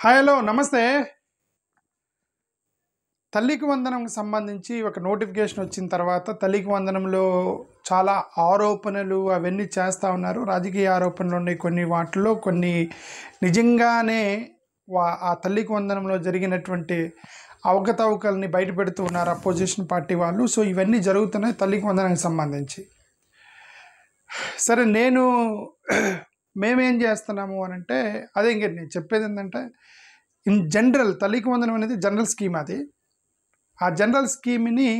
Hi hello నమస్తే. తల్లికి వందనంకి సంబంధించి ఒక నోటిఫికేషన్ వచ్చిన తర్వాత తల్లికి వందనంలో చాలా ఆరోపణలు అవన్నీ చేస్తూ ఉన్నారు. రాజకీయ ఆరోపణలు ఉన్నాయి కొన్ని, వాటిలో కొన్ని నిజంగానే ఆ తల్లికి వందనంలో జరిగినటువంటి అవకతవకల్ని బయటపెడుతూ ఉన్నారు అపోజిషన్ పార్టీ వాళ్ళు. సో ఇవన్నీ జరుగుతున్నాయి తల్లికి వందనానికి సంబంధించి. సరే, మేమేం చేస్తున్నాము అని అంటే, అదే ఇంక నేను చెప్పేది ఏంటంటే, ఇన్ జనరల్ తల్లికి వందనం అనేది జనరల్ స్కీమ్. అది ఆ జనరల్ స్కీమ్ని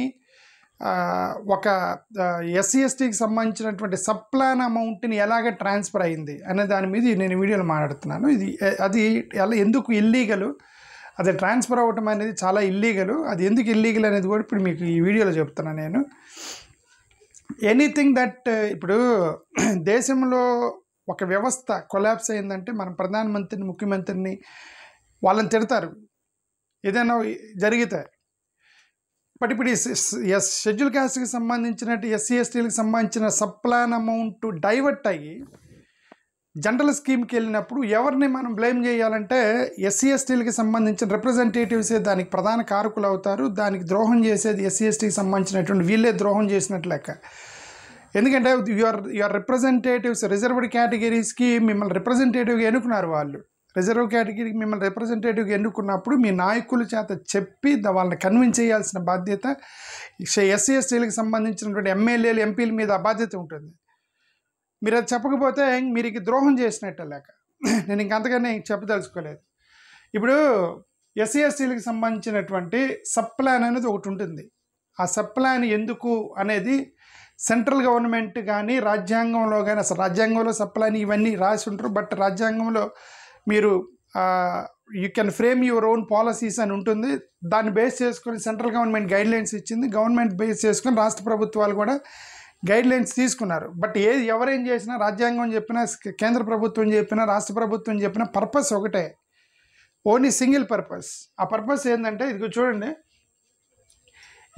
ఒక ఎస్సీ ఎస్టీకి సంబంధించినటువంటి సబ్ ప్లాన్ అమౌంట్ని ఎలాగ ట్రాన్స్ఫర్ అయింది అనే దాని మీద నేను వీడియోలో మాట్లాడుతున్నాను. అది ఎందుకు ఇల్లీగలు, అది ట్రాన్స్ఫర్ అవ్వటం అనేది చాలా ఇల్లీగలు. అది ఎందుకు ఇల్లీగల్ అనేది కూడా ఇప్పుడు మీకు ఈ వీడియోలో చెప్తున్నాను నేను. ఎనీథింగ్ దట్ ఇప్పుడు దేశంలో ఒక వ్యవస్థ కొలాప్స్ అయిందంటే మనం ప్రధానమంత్రిని, ముఖ్యమంత్రిని వాళ్ళని తిడతారు ఏదైనా జరిగితే. బట్ ఇప్పుడు షెడ్యూల్ క్యాస్ట్కి సంబంధించినట్టు ఎస్సీ ఎస్టీలకు సంబంధించిన సబ్ ప్లాన్ అమౌంట్ డైవర్ట్ అయ్యి జనరల్ స్కీమ్కి వెళ్ళినప్పుడు ఎవరిని మనం బ్లేమ్ చేయాలంటే ఎస్సీ ఎస్టీలకి సంబంధించిన రిప్రజెంటేటివ్సే దానికి ప్రధాన కారకులు అవుతారు. దానికి ద్రోహం చేసేది ఎస్సీ ఎస్టీకి సంబంధించినటువంటి వీళ్ళే ద్రోహం చేసినట్లు లెక్క. ఎందుకంటే యువర్ రిప్రజెంటేటివ్స్ రిజర్వ్డ్ కేటగిరీస్కి మిమ్మల్ని రిప్రజెంటేటివ్గా ఎన్నుకున్నారు. వాళ్ళు రిజర్వ్ కేటగిరీకి మిమ్మల్ని రిప్రజెంటేటివ్గా ఎన్నుకున్నప్పుడు మీ నాయకుల చేత చెప్పి వాళ్ళని కన్విన్స్ చేయాల్సిన బాధ్యత ఎస్సీ ఎస్టీలకు సంబంధించినటువంటి ఎమ్మెల్యేలు, ఎంపీల మీద ఆ బాధ్యత ఉంటుంది. మీరు అది చెప్పకపోతే మీరు ద్రోహం చేసినట్టే లేక. నేను ఇంకంతగానే చెప్పదలుచుకోలేదు. ఇప్పుడు ఎస్సీ ఎస్టీలకు సంబంధించినటువంటి సబ్ ప్లాన్ అనేది ఒకటి ఉంటుంది. ఆ సబ్ ప్లాన్ ఎందుకు అనేది సెంట్రల్ గవర్నమెంట్ కానీ రాజ్యాంగంలో కానీ, అసలు రాజ్యాంగంలో సబ్ ప్లాన్ ఇవన్నీ రాసి ఉంటారు. బట్ రాజ్యాంగంలో మీరు you can frame your own policies అని ఉంటుంది. దాన్ని బేస్ చేసుకొని సెంట్రల్ గవర్నమెంట్ గైడ్లైన్స్ ఇచ్చింది. గవర్నమెంట్ బేస్ చేసుకొని రాష్ట్ర ప్రభుత్వాలు కూడా గైడ్లైన్స్ తీసుకున్నారు. బట్ ఎవరేం చేసినా, రాజ్యాంగం చెప్పినా, కేంద్ర ప్రభుత్వం చెప్పినా, రాష్ట్ర ప్రభుత్వం చెప్పినా పర్పస్ ఒకటే, ఓన్లీ సింగిల్ పర్పస్. ఆ పర్పస్ ఏంటంటే ఇదిగో చూడండి,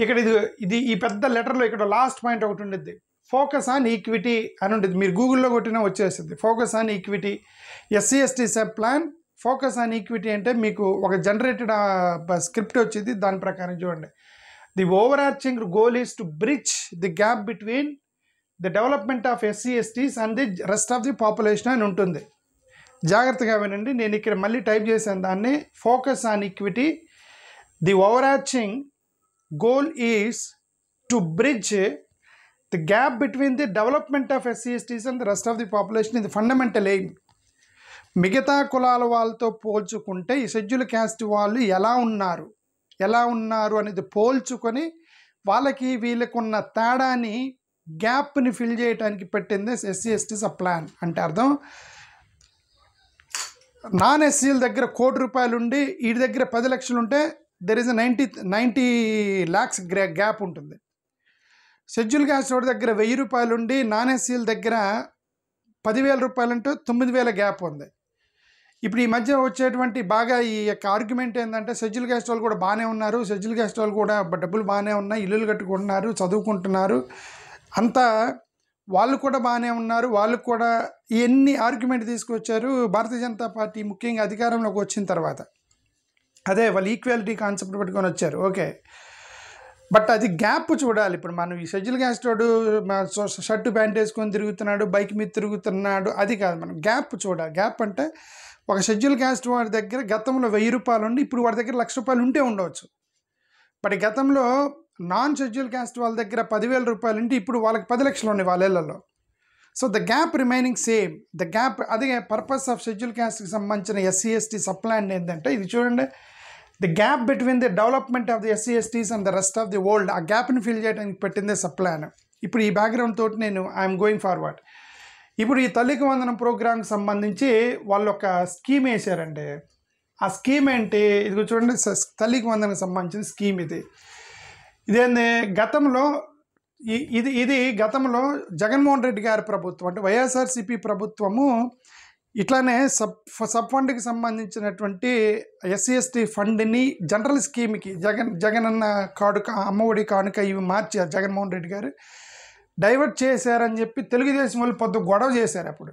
ఇక్కడ ఇది ఈ పెద్ద లెటర్లో ఇక్కడ లాస్ట్ పాయింట్ ఒకటి ఉంటుంది, ఫోకస్ ఆన్ ఈక్విటీ అని ఉంటుంది. మీరు గూగుల్లో కొట్టినా వచ్చేస్తుంది focus on equity SC ST sub plan. Focus on equity అంటే మీకు ఒక జనరేటెడ్ స్క్రిప్ట్ వచ్చింది. దాని ప్రకారం చూడండి, the over arching goal is to bridge the gap between the development of SC ఎస్టీస్ and the rest of the population అని ఉంటుంది. జాగ్రత్తగా వినండి, నేను ఇక్కడ మళ్ళీ టైప్ చేశాను దాన్ని. Focus on equity, the over arching goal is to bridge the gap between the development of SC/STs and the rest of the population is the fundamental aim. మిగతా కులాల వాళ్ళతో పోల్చుకుంటే ఈ షెడ్యూల్ క్యాస్ట్ వాళ్ళు ఎలా ఉన్నారు అనేది పోల్చుకొని వాళ్ళకి వీళ్ళకున్న తేడాని, గ్యాప్ని ఫిల్ చేయడానికి పెట్టింది SC/ST సబ్ ప్లాన్. అంటే అర్థం, నాన్ ఎస్సీల దగ్గర ₹1,00,00,000 ఉండి వీడి దగ్గర 10 లక్షలు ఉంటే దెర్ ఇస్ 90 lakhs గ్యాప్ ఉంటుంది. షెడ్యూల్ క్యాస్ట్ వాడి దగ్గర ₹1,000 ఉండి నాన్ ఎస్సీల దగ్గర ₹10,000 అంటే 9,000 గ్యాప్ ఉంది. ఇప్పుడు ఈ మధ్య వచ్చేటువంటి బాగా ఈ యొక్క ఆర్గ్యుమెంట్ ఏంటంటే, షెడ్యూల్ క్యాస్ట్ వాళ్ళు కూడా బాగానే ఉన్నారు, షెడ్యూల్ క్యాస్ట్ వాళ్ళు కూడా డబ్బులు బాగానే ఉన్నాయి, ఇల్లులు కట్టుకుంటున్నారు, చదువుకుంటున్నారు, అంతా వాళ్ళు కూడా బాగానే ఉన్నారు, వాళ్ళు కూడా ఇవన్నీ ఆర్గ్యుమెంట్ తీసుకొచ్చారు భారతీయ జనతా పార్టీ ముఖ్యంగా అధికారంలోకి వచ్చిన తర్వాత. అదే వాళ్ళు ఈక్వాలిటీ కాన్సెప్ట్ పెట్టుకొని వచ్చారు. ఓకే, బట్ అది గ్యాప్ చూడాలి. ఇప్పుడు మనం ఈ షెడ్యూల్ క్యాస్ట్ వాడు షర్టు ప్యాంట్ వేసుకొని తిరుగుతున్నాడు, బైక్ మీద తిరుగుతున్నాడు, అది కాదు, మనం గ్యాప్ చూడాలి. గ్యాప్ అంటే ఒక షెడ్యూల్ క్యాస్ట్ వాడి దగ్గర గతంలో ₹1,000 ఉండి ఇప్పుడు వాడి దగ్గర ₹1,00,000 ఉంటే ఉండవచ్చు. బట్ గతంలో నాన్ షెడ్యూల్ క్యాస్ట్ వాళ్ళ దగ్గర ₹10,000 ఉంటే ఇప్పుడు వాళ్ళకి 10 లక్షలు ఉన్నాయి వాళ్ళ ఇళ్లలో. So the gap remaining same. The gap, అదే పర్పస్ ఆఫ్ షెడ్యూల్ క్యాస్ట్కి సంబంధించిన ఎస్సీ ఎస్టీ సబ్ ప్లాన్ ఏంటంటే, ఇది చూడండి, the gap between the development of the SC ఎస్టీస్ and the rest of the world. ఆ గ్యాప్ని ఫిల్ చేయడానికి పెట్టిందే సబ్ ప్లాన్. ఇప్పుడు ఈ బ్యాక్గ్రౌండ్ తోటి నేను ఐఎమ్ గోయింగ్ ఫార్వర్డ్. ఇప్పుడు ఈ తల్లికి వందనం ప్రోగ్రామ్కి సంబంధించి వాళ్ళు ఒక స్కీమ్ వేశారండి. ఆ స్కీమ్ ఏంటి, ఇది చూడండి, తల్లికి వందనకు సంబంధించిన స్కీమ్ ఇది. ఇదేంది, గతంలో ఇది గతంలో జగన్మోహన్ రెడ్డి గారి ప్రభుత్వం అంటే వైఎస్ఆర్సీపీ ప్రభుత్వము ఇట్లానే సబ్ ఫండ్కి సంబంధించినటువంటి ఎస్సీ ఎస్టీ ఫండ్ని జనరల్ స్కీమ్కి జగనన్న కానుక, అమ్మఒడి కానుక ఇవి మార్చారు. జగన్మోహన్ రెడ్డి గారు డైవర్ట్ చేశారని చెప్పి తెలుగుదేశం వాళ్ళు పొద్దు గొడవ చేశారు. అప్పుడు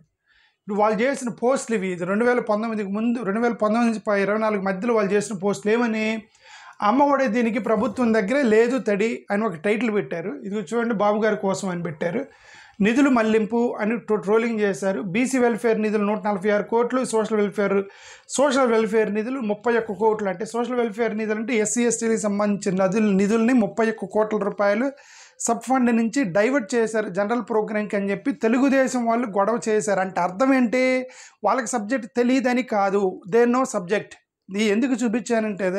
ఇప్పుడు వాళ్ళు చేసిన పోస్టులు ఇవి, ఇది 2019కి ముందు, 2019 నుంచి 24 మధ్యలో వాళ్ళు చేసిన పోస్టులు ఏమని, అమ్మఒడి దీనికి ప్రభుత్వం దగ్గరే లేదు తడి అని ఒక టైటిల్ పెట్టారు. ఇది చూడండి, బాబు గారి కోసం అని పెట్టారు. నిధులు మళ్లింపు అని ట్రోలింగ్ చేశారు. బీసీ వెల్ఫేర్ నిధులు 146 కోట్లు, సోషల్ వెల్ఫేర్ నిధులు 31 కోట్లు. అంటే సోషల్ వెల్ఫేర్ నిధులు అంటే ఎస్సీ ఎస్టీలకు సంబంధించిన నిధుల్ని 31 కోట్ల రూపాయలు సబ్ ఫండ్ నుంచి డైవర్ట్ చేశారు జనరల్ ప్రోగ్రామ్కి అని చెప్పి తెలుగుదేశం వాళ్ళు గొడవ చేశారు. అంటే అర్థం ఏంటి, వాళ్ళకి సబ్జెక్ట్ తెలియదని కాదు, దే నో సబ్జెక్ట్. ఇది ఎందుకు చూపించానంటే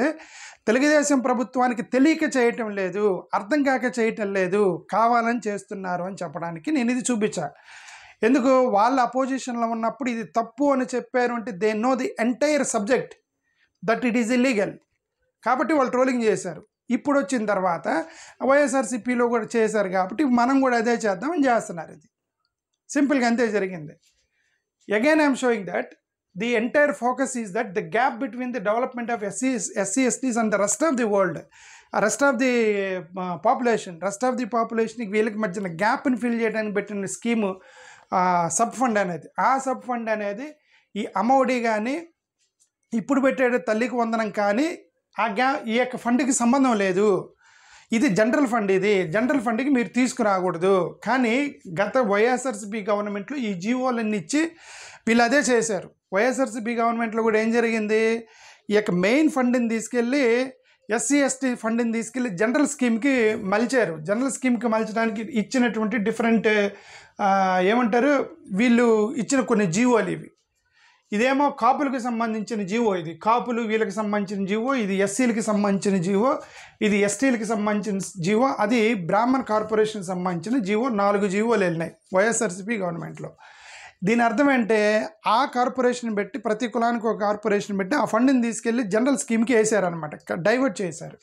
తెలుగుదేశం ప్రభుత్వానికి తెలియక చేయటం లేదు, అర్థం కాక చేయటం లేదు, కావాలని చేస్తున్నారు అని చెప్పడానికి నేను ఇది చూపించాను. ఎందుకు, వాళ్ళ అపోజిషన్లో ఉన్నప్పుడు ఇది తప్పు అని చెప్పారు అంటే they know the entire subject that it is illegal, కాబట్టి వాళ్ళు ట్రోలింగ్ చేశారు. ఇప్పుడు వచ్చిన తర్వాత వైఎస్ఆర్సీపీలో కూడా చేశారు కాబట్టి మనం కూడా అదే చేద్దామని చేస్తున్నారు. ఇది సింపుల్గా అంతే జరిగింది. Again I'm showing that the entire focus is that the gap between the development of SCSTs and the rest of the world, rest of the population వీళ్ళకి మధ్యన గ్యాప్ని ఫిల్ చేయడానికి పెట్టిన స్కీము సబ్ ఫండ్ అనేది, ఆ సబ్ ఫండ్ అనేది ఈ అమ్మఒడి కానీ ఇప్పుడు పెట్టే తల్లికి వందనం కానీ ఈ యొక్క ఫండ్కి సంబంధం లేదు. ఇది జనరల్ ఫండ్, ఇది జనరల్ ఫండ్కి మీరు తీసుకురాకూడదు. కానీ గత వైఎస్ఆర్సీపీ గవర్నమెంట్లో ఈ జీవోలన్నీ ఇచ్చి వీళ్ళు అదే చేశారు. వైఎస్ఆర్సీపీ గవర్నమెంట్లో కూడా ఏం జరిగింది, ఈ యొక్క మెయిన్ ఫండ్ని తీసుకెళ్ళి ఎస్సీ ఎస్టీ ఫండ్ని తీసుకెళ్ళి జనరల్ స్కీమ్కి మలిచారు. జనరల్ స్కీమ్కి మలచడానికి ఇచ్చినటువంటి డిఫరెంట్ ఏమంటారు, వీళ్ళు ఇచ్చిన కొన్ని జీవోలు ఇవి. ఇదేమో కాపులకు సంబంధించిన జీవో, ఇది కాపులు వీళ్ళకి సంబంధించిన జీవో, ఇది ఎస్సీలకి సంబంధించిన జీవో, ఇది ఎస్టీలకి సంబంధించిన జీవో, అది బ్రాహ్మణ్ కార్పొరేషన్కి సంబంధించిన జీవో. 4 జీవోలు వెళ్ళినాయి వైఎస్ఆర్సీపీ గవర్నమెంట్లో. దీని అర్థం ఏంటంటే ఆ కార్పొరేషన్ పెట్టి, ప్రతి కులానికి ఒక కార్పొరేషన్ పెట్టి ఆ ఫండ్ని తీసుకెళ్ళి జనరల్ స్కీమ్కి వేసారనమాట, డైవర్ట్ చేశారు.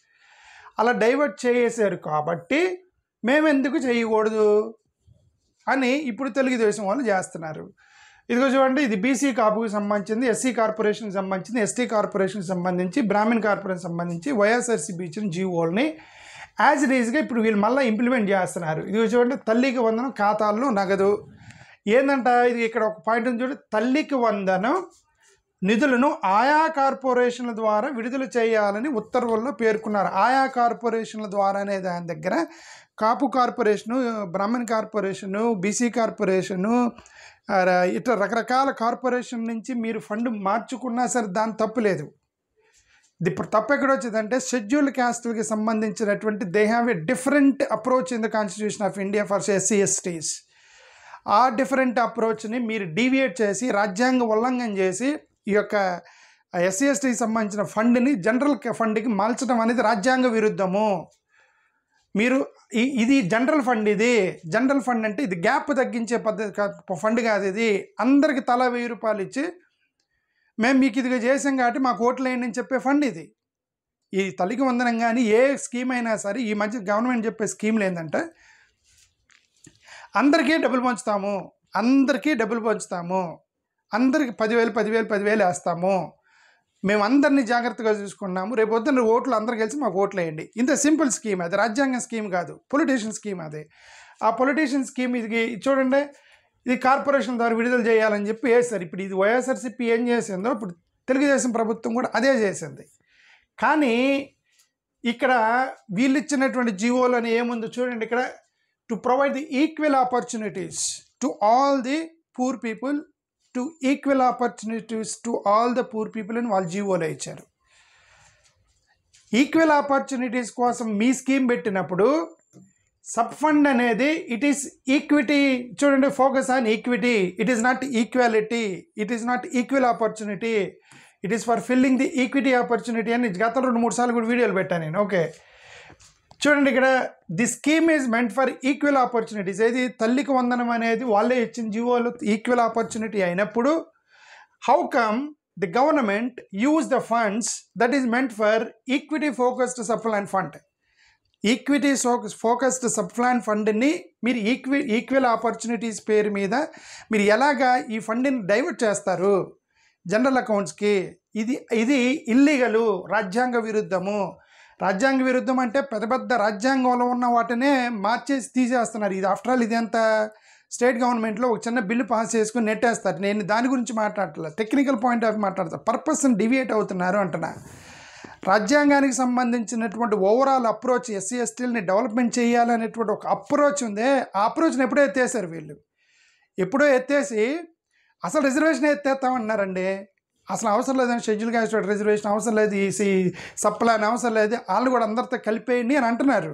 అలా డైవర్ట్ చేశారు కాబట్టి మేమెందుకు చేయకూడదు అని ఇప్పుడు తెలుగుదేశం వాళ్ళు చేస్తున్నారు. ఇదిగో చూడండి, ఇది బీసీ కాపుకి సంబంధించింది, ఎస్సీ కార్పొరేషన్కి సంబంధించింది, ఎస్టీ కార్పొరేషన్కి సంబంధించి, బ్రాహ్మణ్ కార్పొరేషన్ సంబంధించి వైఎస్ఆర్సీపీ ఇచ్చిన జీవోల్ని యాజ్ ఇట్ ఈజ్గా ఇప్పుడు వీళ్ళు మళ్ళీ ఇంప్లిమెంట్ చేస్తున్నారు. ఇదిగో చూడండి, తల్లికి వందనం ఖాతాల్లో నగదు. ఏందంట, ఇది ఇక్కడ ఒక పాయింట్ ఉంది చూడండి, తల్లికి వందనం నిధులను ఆయా కార్పొరేషన్ల ద్వారా విడుదల చేయాలని ఉత్తర్వుల్లో పేర్కొన్నారు. ఆయా కార్పొరేషన్ల ద్వారా అనే దాని దగ్గర Kapu corporation, Brahman corporation, BC corporation, ఇట్లా రకరకాల కార్పొరేషన్ నుంచి మీరు ఫండ్ మార్చుకున్నా సరే దాని తప్పు లేదు. ఇప్పుడు తప్పు ఎక్కడ వచ్చిందంటే షెడ్యూల్డ్ క్యాస్ట్లకి సంబంధించినటువంటి they have a different approach in the constitution of India for SC ఎస్టీస్. ఆ డిఫరెంట్ అప్రోచ్ని మీరు డీవియేట్ చేసి రాజ్యాంగ ఉల్లంఘన చేసి ఈ యొక్క ఎస్సీ ఎస్టీకి సంబంధించిన ఫండ్ని జనరల్ ఫండ్కి మార్చడం అనేది రాజ్యాంగ విరుద్ధము. మీరు ఇది జనరల్ ఫండ్, ఇది జనరల్ ఫండ్ అంటే ఇది గ్యాప్ తగ్గించే పద్ధతి ఫండ్ కాదు. ఇది అందరికి తలా 1000 రూపాయలు ఇచ్చి మేము మీకు ఇదిగా చేసాం కాబట్టి మాకు ఓట్లు వేయండి అని చెప్పే ఫండ్ ఇది. ఈ తల్లికి వందనం కానీ ఏ స్కీమ్ అయినా సరే ఈ మధ్య గవర్నమెంట్ చెప్పే స్కీమ్లు ఏంటంటే అందరికీ డబ్బులు పంచుతాము, అందరికీ 10,000 వేస్తాము, మేము అందరినీ జాగ్రత్తగా చూసుకున్నాము, రేపు పొద్దున్న ఓట్లు అందరు కలిసి మాకు ఓట్లు వేయండి. ఇంత సింపుల్ స్కీమ్, అది రాజ్యాంగ స్కీమ్ కాదు, పొలిటీషియన్ స్కీమ్. అది ఆ పొలిటీషియన్ స్కీమ్ ఇది చూడండి, ఇది కార్పొరేషన్ ద్వారా విడుదల చేయాలని చెప్పి వేస్తారు. ఇప్పుడు ఇది వైఎస్ఆర్సీపీ ఏం చేసిందో ఇప్పుడు తెలుగుదేశం ప్రభుత్వం కూడా అదే చేసింది. కానీ ఇక్కడ వీళ్ళు ఇచ్చినటువంటి జీవోలు అని ఏముందో చూడండి, ఇక్కడ to provide the equal opportunities to all the poor people, to equal opportunities to all the poor people అని వాళ్ళు జీవోలో ఇచ్చారు. ఈక్వల్ ఆపర్చునిటీస్ కోసం మీ స్కీమ్ పెట్టినప్పుడు సబ్ ఫండ్ అనేది ఇట్ ఈస్ ఈక్విటీ. చూడండి, focus on equity, it is not equality, it is not equal opportunity, it is for filling the equity opportunity అని గత 2-3 సార్లు కూడా వీడియోలు పెట్టాను నేను. ఓకే, చూడండి, ఇక్కడ the scheme is meant for equal opportunities. ఏది తల్లికి వందనం అనేది వాళ్ళే ఇచ్చిన జీవోలు ఈక్వల్ ఆపర్చునిటీ అయినప్పుడు how come the government use the funds that is meant for equity focused sub plan fund. Equity focused sub plan ఫండ్ని మీరు ఈక్వల్ ఆపర్చునిటీస్ పేరు మీద మీరు ఎలాగా ఈ ఫండ్ని డైవర్ట్ చేస్తారు జనరల్ అకౌంట్స్కి? ఇది ఇల్లీగలు, రాజ్యాంగ విరుద్ధము. రాజ్యాంగ విరుద్ధం అంటే పెద్ద పెద్ద రాజ్యాంగంలో ఉన్న వాటినే మార్చేసి తీసేస్తున్నారు. ఇది ఆఫ్టర్ ఆల్ ఇది ఎంత స్టేట్ గవర్నమెంట్లో ఒక చిన్న బిల్లు పాస్ చేసుకుని నెట్టేస్తారు. నేను దాని గురించి మాట్లాడట్లేదు, టెక్నికల్ పాయింట్ ఆఫ్ మాట్లాడతాను. పర్పస్ని డివియేట్ అవుతున్నారు అంటున్నా. రాజ్యాంగానికి సంబంధించినటువంటి ఓవరాల్ అప్రోచ్ ఎస్సీ ఎస్టీలని డెవలప్మెంట్ చేయాలనేటువంటి ఒక అప్రోచ్ ఉందే, ఆ అప్రోచ్ని ఎప్పుడో ఎత్తేసారు వీళ్ళు. ఎప్పుడో ఎత్తేసి అసలు రిజర్వేషన్ ఎత్తేస్తామన్నారండి. అసలు అవసరం లేదని షెడ్యూల్ క్యాస్ట్ రిజర్వేషన్ అవసరం లేదు, ఈ సప్లాన్ అవసరం లేదు, వాళ్ళు కూడా అందరితో కలిపేయండి అని అంటున్నారు.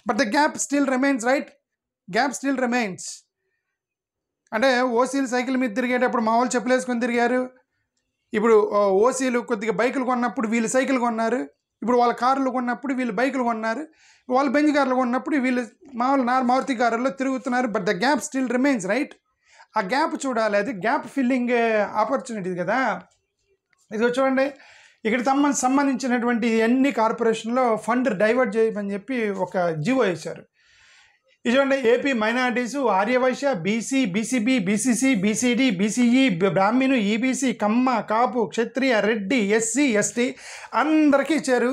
But the gap still remains, right? Gap still remains. అంటే ఓసీలు సైకిల్ మీద తిరిగేటప్పుడు మా వాళ్ళు చెప్పులు వేసుకొని తిరిగారు. ఇప్పుడు ఓసీలు కొద్దిగా బైకులు కొన్నప్పుడు వీళ్ళు సైకిల్ కొన్నారు. ఇప్పుడు వాళ్ళ కార్లు కొన్నప్పుడు వీళ్ళు బైకులు కొన్నారు. వాళ్ళు బెంజ్ కార్లు కొన్నప్పుడు వీళ్ళు మామూలు మారుతి కారుల్లో తిరుగుతున్నారు. But the gap still remains, right? ఆ గ్యాప్ చూడాలి, అది గ్యాప్ ఫిల్లింగ్ ఆపర్చునిటీ కదా. ఇది చూడండి, ఇక్కడ సంబంధించినటువంటి అన్ని కార్పొరేషన్లో ఫండ్ డైవర్ట్ చేయమని చెప్పి ఒక జీవో వేశారు. ఇది చూడండి, AP minorities, Aryavaishya, BC, BCB, BCC, BCD, BCE, Brahmin, EBC, Kamma, Kapu, Kshatriya, Reddy, SC, ST అందరికీ ఇచ్చారు.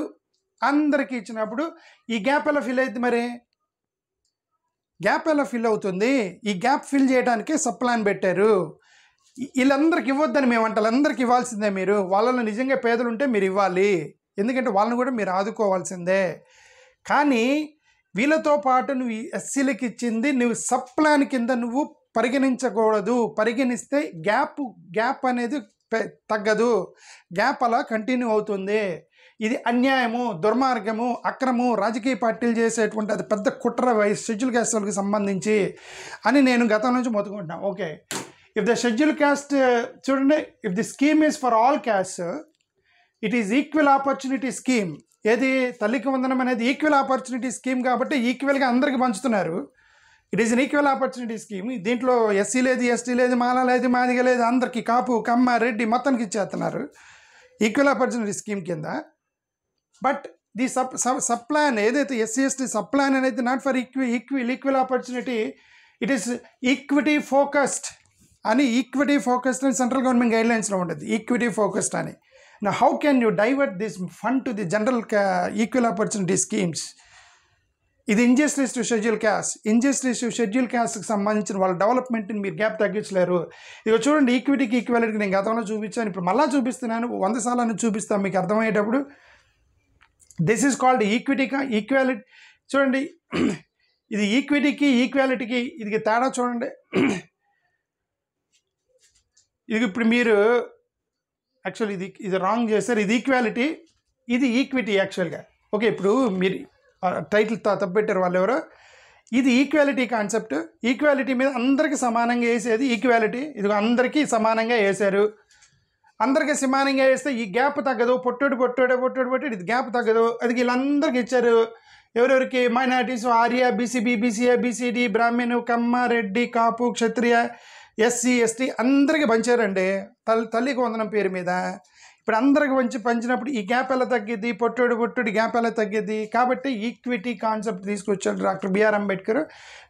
అందరికీ ఇచ్చినప్పుడు ఈ గ్యాప్ ఎలా ఫిల్ అవుతుంది? మరి గ్యాప్ ఎలా ఫిల్ అవుతుంది? ఈ గ్యాప్ ఫిల్ చేయడానికి సప్లాన్ పెట్టారు. వీళ్ళందరికి ఇవ్వద్దని మేము అంటే వాళ్ళందరికీ ఇవ్వాల్సిందే. మీరు వాళ్ళలో నిజంగా పేదలు ఉంటే మీరు ఇవ్వాలి, ఎందుకంటే వాళ్ళని కూడా మీరు ఆదుకోవాల్సిందే. కానీ వీళ్ళతో పాటు నువ్వు ఎస్సీలకు ఇచ్చింది నువ్వు సప్లాన్ కింద నువ్వు పరిగణించకూడదు. పరిగణిస్తే గ్యాప్ అనేది తగ్గదు, గ్యాప్ అలా కంటిన్యూ అవుతుంది. ఇది అన్యాయము, దుర్మార్గము, అక్రమము, రాజకీయ పార్టీలు చేసేటువంటి అది పెద్ద కుట్ర షెడ్యూల్ క్యాస్ట్ వాళ్ళకి సంబంధించి అని నేను గతం నుంచి మొత్తుకుంటున్నాను. Okay, if the schedule caste చూడండి, if the scheme is for all caste, it is equal opportunity scheme. ఏది తల్లికి వందనం అనేది ఈక్వల్ ఆపర్చునిటీ స్కీమ్ కాబట్టి ఈక్వల్గా అందరికీ పంచుతున్నారు. It is unequal opportunity scheme. దీంట్లో ఎస్సీ లేదు, ఎస్టీ లేదు, మాలా లేదు, మాదిగ లేదు, అందరికీ కాపు, కమ్మ, రెడ్డి మొత్తానికి ఇచ్చేస్తున్నారు ఈక్వల్ ఆపర్చునిటీ స్కీమ్ కింద. బట్ ది సప్లాన్ ఏదైతే ఎస్సీ ఎస్టీ సప్లాన్ అనేది not for equal opportunity, it is equity focused అని. ఈక్విటీ ఫోకస్డ్ అని సెంట్రల్ గవర్నమెంట్ గైడ్లైన్స్లో ఉంటుంది, ఈక్విటీ ఫోకస్డ్ అని. Now, how can you divert this fund to the general equal opportunity schemes? ఇది injustice to schedule caste. Injustice to schedule క్యాస్ట్కి సంబంధించిన వాళ్ళ డెవలప్మెంట్ని మీరు gap తగ్గించలేరు. ఇక చూడండి, ఈక్విటీకి ఈక్వాలిటీకి నేను గతంలో చూపించాను, ఇప్పుడు మళ్ళీ చూపిస్తున్నాను, 100 సార్లు చూపిస్తాను మీకు అర్థమయ్యేటప్పుడు. This is called equality. చూడండి, ఇది ఈక్విటీకి ఈక్వాలిటీకి ఇది తేడా చూడండి. ఇది ఇప్పుడు మీరు యాక్చువల్ ఇది రాంగ్ చేస్తారు. ఇది ఈక్వాలిటీ, ఇది ఈక్విటీ యాక్చువల్గా. ఓకే, ఇప్పుడు మీరు టైటిల్ తప్పెట్టారు వాళ్ళు ఎవరో. ఇది ఈక్వాలిటీ కాన్సెప్ట్. ఈక్వాలిటీ మీద అందరికీ సమానంగా వేసేది ఈక్వాలిటీ. ఇది అందరికీ సమానంగా వేశారు. అందరికీ సమానంగా వేస్తే ఈ గ్యాప్ తగ్గదు. పొట్టోడు ఇది గ్యాప్ తగ్గదు. అది వీళ్ళందరికీ ఇచ్చారు. ఎవరెవరికి? Minorities, Arya, BCB, BCA, BCD, Brahmin, Kamma, Reddy, Kapu, Kshatriya, SC, ST అందరికీ పంచారండి తల్లికి వందనం పేరు మీద. ఇప్పుడు అందరికి పంచినప్పుడు ఈ గ్యాప్ ఎలా తగ్గిద్ది? పొట్టోడు గ్యాప్ ఎలా తగ్గిద్ది? కాబట్టి ఈక్విటీ కాన్సెప్ట్ తీసుకొచ్చాడు డాక్టర్ బిఆర్ అంబేద్కర్.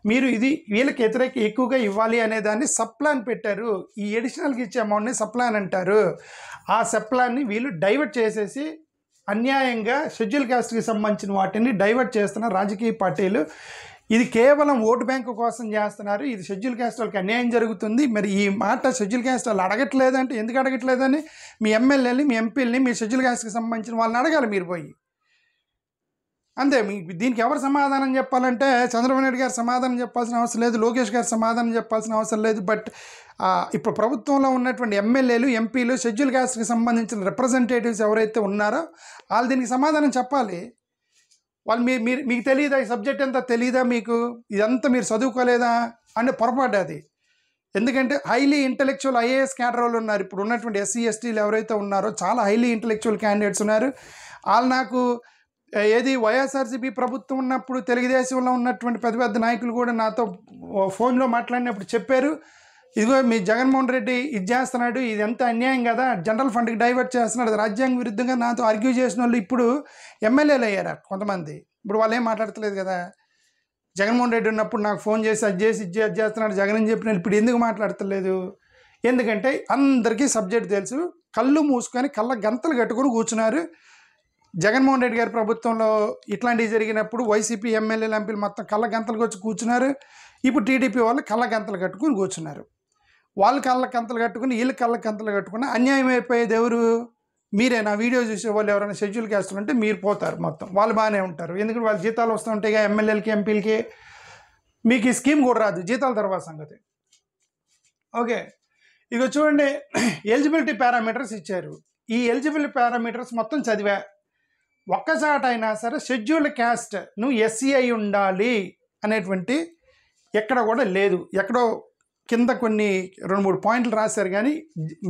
మీరు ఇది వీళ్ళకి వ్యతిరేక ఎక్కువగా ఇవ్వాలి అనే దాన్ని సప్లాన్ పెట్టారు. ఈ ఎడిషనల్కి ఇచ్చే అమౌంట్ని సప్లాన్ అంటారు. ఆ సప్లాన్ని వీళ్ళు డైవర్ట్ చేసేసి అన్యాయంగా షెడ్యూల్ కాస్ట్కి సంబంధించిన వాటిని డైవర్ట్ చేస్తున్న రాజకీయ పార్టీలు. ఇది కేవలం ఓటు బ్యాంకు కోసం చేస్తున్నారు. ఇది షెడ్యూల్ క్యాస్ట్ వాళ్ళకి అన్యాయం జరుగుతుంది. మరి ఈ మాట షెడ్యూల్ క్యాస్ట్ వాళ్ళు అడగట్లేదంటే ఎందుకు అడగట్లేదని మీ ఎమ్మెల్యేని, మీ ఎంపీలని, మీ షెడ్యూల్ క్యాస్ట్కి సంబంధించిన వాళ్ళని అడగాలి మీరు పోయి. అంతే. దీనికి ఎవరు సమాధానం చెప్పాలంటే చంద్రబాబు నాయుడు గారు సమాధానం చెప్పాల్సిన అవసరం లేదు, లోకేష్ గారు సమాధానం చెప్పాల్సిన అవసరం లేదు. బట్ ఇప్పుడు ప్రభుత్వంలో ఉన్నటువంటి ఎమ్మెల్యేలు, ఎంపీలు, షెడ్యూల్ క్యాస్ట్కి సంబంధించిన రిప్రజెంటేటివ్స్ ఎవరైతే ఉన్నారో వాళ్ళు దీనికి సమాధానం చెప్పాలి. వాళ్ళు మీకు తెలియదా? ఈ సబ్జెక్ట్ అంతా తెలియదా మీకు? ఇదంతా మీరు చదువుకోలేదా అంటే పొరపాటు అది. ఎందుకంటే హైలీ ఇంటలెక్చువల్ ఐఏఎస్ క్యాడర్ వాళ్ళు ఉన్నారు. ఇప్పుడు ఉన్నటువంటి ఎస్సీ ఎస్టీలు ఎవరైతే ఉన్నారో చాలా హైలీ ఇంటలెక్చువల్ క్యాండిడేట్స్ ఉన్నారు. వాళ్ళు నాకు ఏది వైఎస్ఆర్సీపీ ప్రభుత్వం ఉన్నప్పుడు తెలుగుదేశంలో ఉన్నటువంటి పెద్ద పెద్ద నాయకులు కూడా నాతో ఫోన్లో మాట్లాడినప్పుడు చెప్పారు, ఇదిగో మీ జగన్మోహన్ రెడ్డి ఇది చేస్తున్నాడు, ఇది ఎంత అన్యాయం కదా, జనరల్ ఫండ్కి డైవర్ట్ చేస్తున్నాడు, అది రాజ్యాంగ విరుద్ధంగా నాతో ఆర్గ్యూ చేసిన వాళ్ళు ఇప్పుడు ఎమ్మెల్యేలు అయ్యారు కొంతమంది. ఇప్పుడు వాళ్ళు ఏం మాట్లాడతలేదు కదా. జగన్మోహన్ రెడ్డి ఉన్నప్పుడు నాకు ఫోన్ చేసి అది చేసి ఇది చేస్తున్నాడు జగన్ అని చెప్పిన ఇప్పుడు ఎందుకు మాట్లాడతలేదు? ఎందుకంటే అందరికీ సబ్జెక్ట్ తెలుసు. కళ్ళు మూసుకొని కళ్ళ గంతలు కట్టుకొని కూర్చున్నారు. జగన్మోహన్ రెడ్డి గారి ప్రభుత్వంలో ఇట్లాంటివి జరిగినప్పుడు వైసీపీ ఎమ్మెల్యేలు, ఎంపీలు మొత్తం కళ్ళ గంతలకు వచ్చి కూర్చున్నారు. ఇప్పుడు టీడీపీ వాళ్ళు కళ్ళకంతలు కట్టుకుని కూర్చున్నారు. వాళ్ళు కళ్ళకంతలు కట్టుకుని వీళ్ళు కళ్ళకంతలు కట్టుకుని అన్యాయం అయిపోయేది ఎవరు? మీరే. నా వీడియో చూసే వాళ్ళు ఎవరైనా షెడ్యూల్ క్యాస్టులు అంటే మీరు పోతారు మొత్తం. వాళ్ళు బాగానే ఉంటారు, ఎందుకంటే వాళ్ళ జీతాలు వస్తూ ఉంటాయి ఎమ్మెల్యేలకి ఎంపీలకి. మీకు ఈ స్కీమ్ కూడా రాదు, జీతాల తర్వాత సంగతి. ఓకే, ఇక చూడండి, ఎలిజిబిలిటీ పారామీటర్స్ ఇచ్చారు. ఈ ఎలిజిబిలిటీ పారామీటర్స్ మొత్తం చదివా. ఒక్కసాటైనా సరే షెడ్యూల్డ్ క్యాస్ట్ నువ్వు ఎస్సీ అయి ఉండాలి అనేటువంటి ఎక్కడ కూడా లేదు. ఎక్కడో కింద కొన్ని 2-3 పాయింట్లు రాశారు, కానీ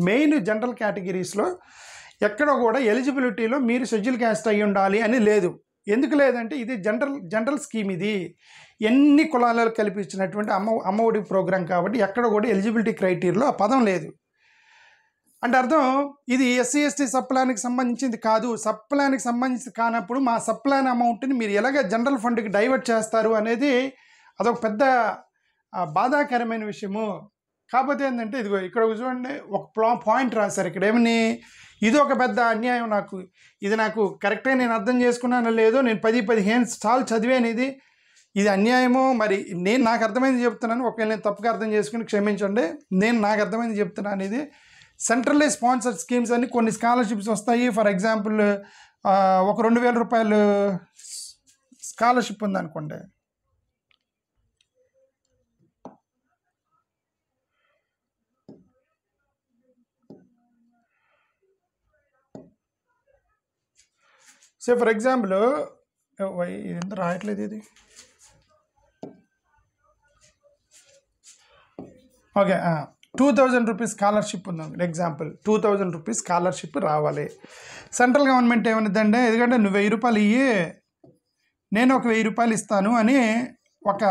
మెయిన్ జనరల్ కేటగిరీస్లో ఎక్కడ కూడా ఎలిజిబిలిటీలో మీరు షెడ్యూల్ క్యాస్ట్ అయి ఉండాలి అని లేదు. ఎందుకు లేదంటే ఇది జనరల్ స్కీమ్, ఇది ఎన్ని కులాలలో కల్పించినటువంటి అమ్మఒడి ప్రోగ్రాం కాబట్టి ఎక్కడ కూడా ఎలిజిబిలిటీ క్రైటీరియాలో ఆ పదం లేదు. అంటే అర్థం ఇది ఎస్సీ ఎస్టీ సబ్ ప్లాన్కి సంబంధించింది కాదు. సబ్ ప్లాన్కి సంబంధించి కానప్పుడు మా సబ్ ప్లాన్ అమౌంట్ని మీరు ఎలాగ జనరల్ ఫండ్కి డైవర్ట్ చేస్తారు అనేది అదొక పెద్ద బాధాకరమైన విషయము. కాకపోతే ఏంటంటే ఇదిగో ఇక్కడ చూడండి, ఒక పాయింట్ రాశారు ఇక్కడ ఏమని, ఇది ఒక పెద్ద అన్యాయం, ఇది నాకు కరెక్ట్గా నేను అర్థం చేసుకున్నానో లేదో, నేను 10-15 సార్లు చదివాను, ఇది అన్యాయమో. మరి నేను నాకు అర్థమైంది చెప్తున్నాను, ఒకవేళ నేను తప్పుగా అర్థం చేసుకుని క్షమించండి. నేను నాకు అర్థమైంది చెప్తున్నాను. ఇది సెంట్రల్లీ స్పాన్సర్డ్ స్కీమ్స్ అని కొన్ని స్కాలర్షిప్స్ వస్తాయి. ఫర్ ఎగ్జాంపుల్ ఒక 2,000 రూపాయలు స్కాలర్షిప్ ఉందనుకోండి, ఫర్ ఎగ్జాంపుల్ ఎంత రాయట్లేదు ఇది. ఓకే, 2,000 రూపీస్ స్కాలర్షిప్ ఉంది ఎగ్జాంపుల్. 2,000 రూపీస్ స్కాలర్షిప్ రావాలి. సెంట్రల్ గవర్నమెంట్ ఏమనిద్దంటే, ఎందుకంటే నువ్వు 1,000 రూపాయలు ఇయ్యి, నేను ఒక 1,000 రూపాయలు ఇస్తాను అని ఒక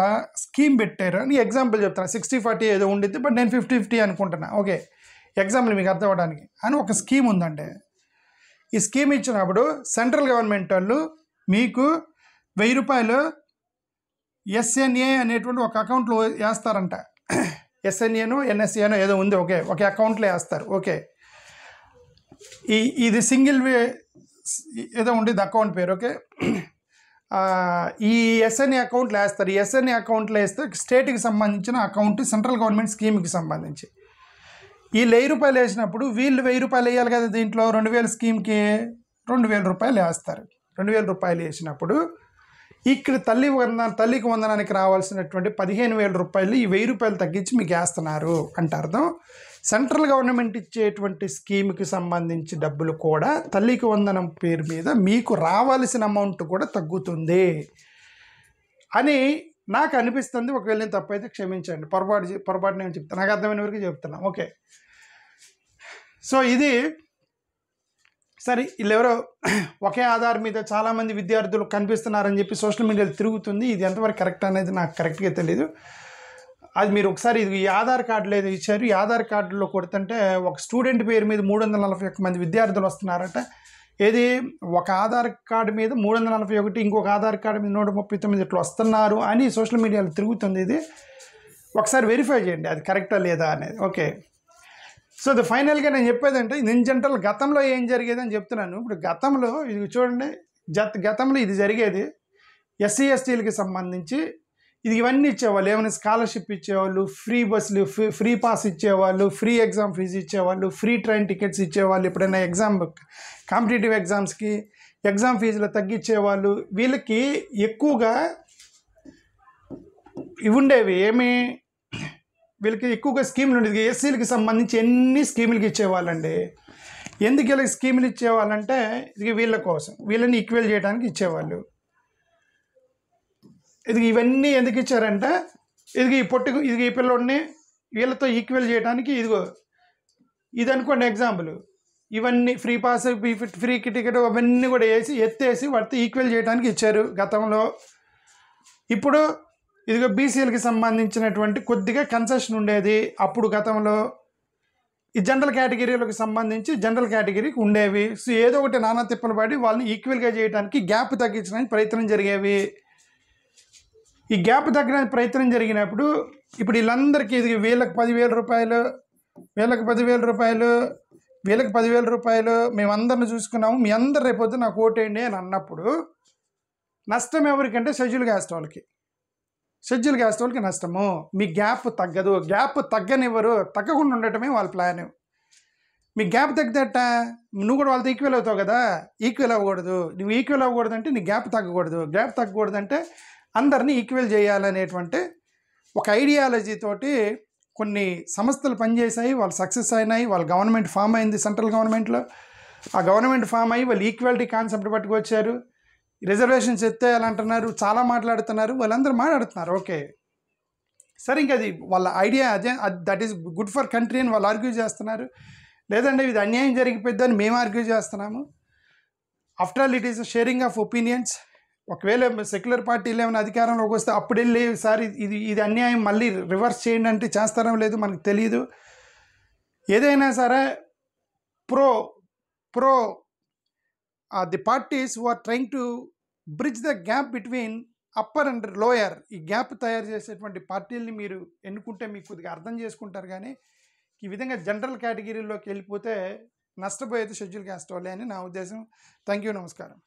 స్కీమ్ పెట్టారు అని ఎగ్జాంపుల్ చెప్తాను. 60-40 ఏదో ఉండిద్ది, బట్ నేను 50-50 అనుకుంటున్నా. ఓకే, ఎగ్జాంపుల్ మీకు అర్థం అవ్వడానికి అని ఒక స్కీమ్ ఉందండి. ఈ స్కీమ్ ఇచ్చినప్పుడు సెంట్రల్ గవర్నమెంట్ వాళ్ళు మీకు 1,000 రూపాయలు ఎస్ఎన్ఏ అనేటువంటి ఒక అకౌంట్లో వేస్తారంట. ఎస్ఎన్ఏనో ఎన్ఎస్ఏనో ఏదో ఉంది, ఓకే, ఒక అకౌంట్లో వేస్తారు. ఓకే, ఇది సింగిల్ ఏదో ఉండేది అకౌంట్ పేరు. ఓకే, ఈ ఎస్ఎన్ఏ అకౌంట్లో వేస్తారు. ఈ ఎస్ఎన్ఏ అకౌంట్లో వేస్తే స్టేట్కి సంబంధించిన అకౌంట్, సెంట్రల్ గవర్నమెంట్ స్కీమ్కి సంబంధించి. ఈ 1,000 రూపాయలు వేసినప్పుడు వీళ్ళు 1,000 రూపాయలు వేయాలి కదా, దీంట్లో 2,000 స్కీమ్కి 2,000 రూపాయలు వేస్తారు. 2,000 రూపాయలు వేసినప్పుడు ఇక్కడ తల్లికి వందనానికి రావాల్సినటువంటి 15,000 రూపాయలు ఈ 1,000 రూపాయలు తగ్గించి మీకు వేస్తున్నారు అంటే అర్థం, సెంట్రల్ గవర్నమెంట్ ఇచ్చేటువంటి స్కీమ్కి సంబంధించి డబ్బులు కూడా తల్లికి వందనం పేరు మీద మీకు రావాల్సిన అమౌంట్ కూడా తగ్గుతుంది అని నాకు అనిపిస్తుంది. ఒకవేళ నేను తప్పైతే క్షమించండి, పొరపాటు నేను చెప్తాను, నాకు అర్థమైన వరకు చెప్తున్నా. ఓకే, సో ఇది సరే. వీళ్ళెవరో ఒకే ఆధార్ మీద చాలామంది విద్యార్థులు కనిపిస్తున్నారని చెప్పి సోషల్ మీడియాలో తిరుగుతుంది. ఇది ఎంతవరకు కరెక్ట్ అనేది నాకు కరెక్ట్గా తెలియదు. అది మీరు ఒకసారి ఇది ఈ ఆధార్ కార్డులో ఏదో ఇచ్చారు, ఈ ఆధార్ కార్డులో కొడుతుంటే ఒక స్టూడెంట్ పేరు మీద 341 మంది విద్యార్థులు వస్తున్నారట. ఏది ఒక ఆధార్ కార్డు మీద 341, ఇంకొక ఆధార్ కార్డు మీద 139 ఇట్లా వస్తున్నారు అని సోషల్ మీడియాలో తిరుగుతుంది. ఇది ఒకసారి వెరిఫై చేయండి అది కరెక్టా లేదా అనేది. ఓకే, సో అది ఫైనల్గా నేను చెప్పేదంటే, నేను జనరల్ గతంలో ఏం జరిగేది అని చెప్తున్నాను. ఇప్పుడు గతంలో ఇది చూడండి, గతంలో ఇది జరిగేది ఎస్సీ ఎస్టీలకి సంబంధించి ఇది ఇవన్నీ ఇచ్చేవాళ్ళు. ఏమైనా స్కాలర్షిప్ ఇచ్చేవాళ్ళు, ఫ్రీ బస్సులు, ఫ్రీ పాస్ ఇచ్చేవాళ్ళు, ఫ్రీ ఎగ్జామ్ ఫీజు ఇచ్చేవాళ్ళు, ఫ్రీ ట్రైన్ టికెట్స్ ఇచ్చేవాళ్ళు. ఎప్పుడైనా కాంపిటేటివ్ ఎగ్జామ్స్కి ఎగ్జామ్ ఫీజులు తగ్గించేవాళ్ళు. వీళ్ళకి ఎక్కువగా ఇవి ఉండేవి, వీళ్ళకి ఎక్కువగా స్కీములు ఉండేది. ఎస్సీలకి సంబంధించి ఎన్ని స్కీములకి ఇచ్చేవాళ్ళండి. ఎందుకు వీళ్ళకి స్కీములు ఇచ్చేవాళ్ళంటే ఇది వీళ్ళ కోసం, వీళ్ళని ఈక్వల్ చేయడానికి ఇచ్చేవాళ్ళు. ఇది ఇవన్నీ ఎందుకు ఇచ్చారంటే, ఈ పిల్లోడిని వీళ్ళతో ఈక్వల్ చేయడానికి. ఇది అనుకోండి ఎగ్జాంపుల్, ఇవన్నీ ఫ్రీ పాస్, ఫ్రీ టికెట్ అవన్నీ కూడా ఎత్తేసి వాటితో ఈక్వల్ చేయడానికి ఇచ్చారు గతంలో. ఇప్పుడు బీసీలకి సంబంధించినటువంటి కొద్దిగా కన్సెషన్ ఉండేది అప్పుడు గతంలో. ఈ జనరల్ కేటగిరీలకు సంబంధించి జనరల్ కేటగిరీకి ఉండేవి. సో ఏదో ఒకటి నానా తిప్పలు పడి వాళ్ళని ఈక్వల్గా చేయడానికి గ్యాప్ తగ్గించడానికి ప్రయత్నం జరిగేవి. ఈ గ్యాప్ తగ్గడానికి ప్రయత్నం జరిగినప్పుడు ఇప్పుడు వీళ్ళందరికీ వీళ్ళకి 10,000 రూపాయలు, వీళ్ళకి 10,000 రూపాయలు, వీళ్ళకి 10,000 రూపాయలు మేమందరిని చూసుకున్నాము, మీ అందరు రేపొద్దు నాకు ఓటేయండి అని అన్నప్పుడు నష్టం ఎవరికంటే షెడ్యూల్ క్యాస్ట్ వాళ్ళకి. షెడ్యూల్ క్యాస్ట్ వాళ్ళకి నష్టము. మీ గ్యాప్ తగ్గదు, గ్యాప్ తగ్గనివ్వరు, తగ్గకుండా ఉండటమే వాళ్ళ ప్లాన్. మీ గ్యాప్ తగ్గదట నువ్వు కూడా వాళ్ళతో ఈక్వల్ అవుతావు కదా, ఈక్వల్ అవ్వకూడదు. నువ్వు ఈక్వల్ అవ్వకూడదు అంటే నీ గ్యాప్ తగ్గకూడదు, గ్యాప్ తగ్గకూడదు అంటే అందరినీ ఈక్వల్ చేయాలనేటువంటి ఒక ఐడియాలజీ తోటి కొన్ని సంస్థలు పనిచేసాయి, వాళ్ళు సక్సెస్ అయినాయి, వాళ్ళ గవర్నమెంట్ ఫామ్ అయింది సెంట్రల్ గవర్నమెంట్లో. ఆ గవర్నమెంట్ ఫామ్ అయ్యి వాళ్ళు ఈక్వాలిటీ కాన్సెప్ట్ పట్టుకొచ్చారు, రిజర్వేషన్స్ ఎత్తేయాలంటున్నారు, చాలా మాట్లాడుతున్నారు, వాళ్ళందరూ మాట్లాడుతున్నారు. ఓకే సరే, ఇంకా అది వాళ్ళ ఐడియా, అదే that is good for country అని వాళ్ళు ఆర్గ్యూ చేస్తున్నారు. లేదంటే ఇది అన్యాయం జరిగిపోద్దని మేము ఆర్గ్యూ చేస్తున్నాము. After all it is sharing of opinions. ఒకవేళ సెక్యులర్ పార్టీలు ఏమైనా అధికారంలోకి వస్తే అప్పుడు వెళ్ళి సార్ ఇది అన్యాయం మళ్ళీ రివర్స్ చేయండి అంటే చేస్తారో లేదో మనకు తెలియదు. ఏదైనా సరే pro the parties who are trying to bridge the gap between upper and lower, ఈ గ్యాప్ తయారు చేసేటువంటి పార్టీలని మీరు ఎన్నుకుంటే మీకు కొద్దిగా అర్థం చేసుకుంటారు. కానీ ఈ విధంగా జనరల్ కేటగిరీలోకి వెళ్ళిపోతే నష్టపోయేది షెడ్యూల్ క్యాస్ట్ వాళ్ళే అని నా ఉద్దేశం. థ్యాంక్ యూ, నమస్కారం.